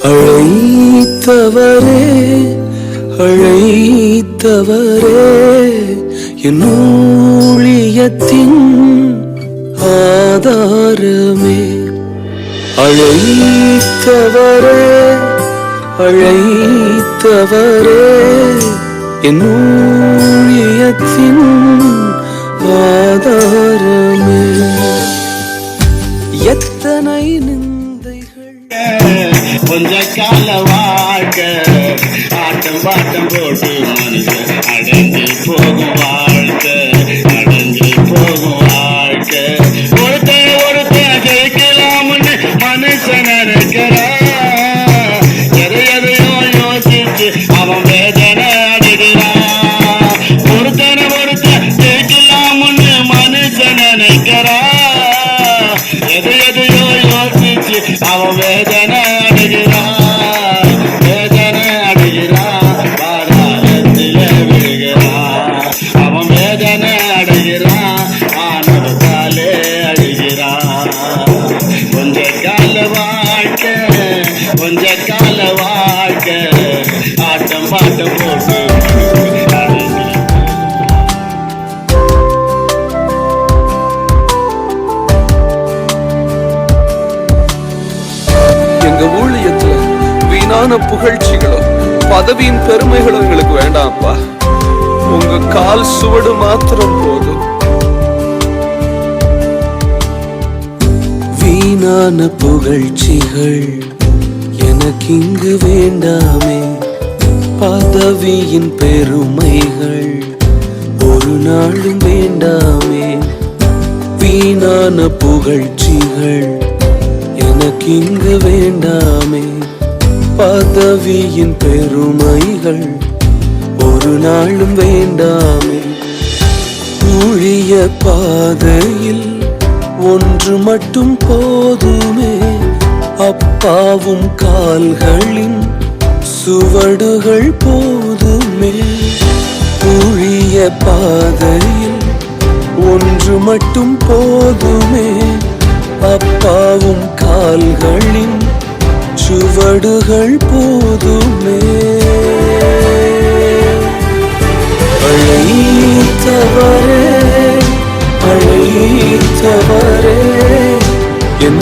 அழைத்தவரே அழைத்தவரே என் ஊழியத்தின் ஆதாரமே. அழைத்தவரே அழைத்தவரே என் ஊழியத்தின் ஆதாரமே. எத்தனை நிந்தைகள் கொஞ்ச கால வாழ்க்கை ஆட்டம் பாட்டம் போட்டு மனுஷன் அடைஞ்சு போகும் வாழ்க்கை, அடைஞ்சு போகும் வாழ்க்கை. ஒருத்தன் ஜெயிக்கலாம்னு மனுஷன் நினைக்கிறான், எதையோ யோசிச்சு அவன் வேதனை அடைகிறான். ஒருத்தன் ஜெயிக்கலாம்னு மனுஷன் நினைக்கிறான், எதையோ யோசிச்சு அவன் வேதனை அடைகிறான், வேதனை அடைகிறான். பாதாளத்தில விழுகிறான், அவன் வேதனை அடைகிறான், ஆனவத்தாலே அழுகிறான். கொஞ்ச கால வாழ்க்கை கொஞ்ச கால வாழ்க்கை ஆட்டம் பாட்டம் போட்டு ஊழியத்துல வீணான புகழ்ச்சிகளும் பதவியின் பெருமைகளும் எங்களுக்கு வேண்டாம்ப்பா. உங்க கால் சுவடு மாத்திரம் போதும். வீணான புகழ்ச்சிகள் எனக்கு இங்கு வேண்டாமே, பதவியின் பெருமைகள் ஒரு நாளும் வேண்டாமே. வீணான புகழ்ச்சிகள் எனக்கு இங்கு வேண்டாமே, பதவியின் பெருமைகள் ஒரு நாளும் வேண்டாமே. ஊழிய பாதையில் ஒன்று மட்டும் போதுமே, அப்பாவும் கால்களின் சுவடுகள் போதுமே. ஊழிய பாதையில் ஒன்று மட்டும் போதுமே, அப்பாவும் கால்களின் சுவடுகள் போதுமே. அழைத்தவரே அழைத்தவரே என்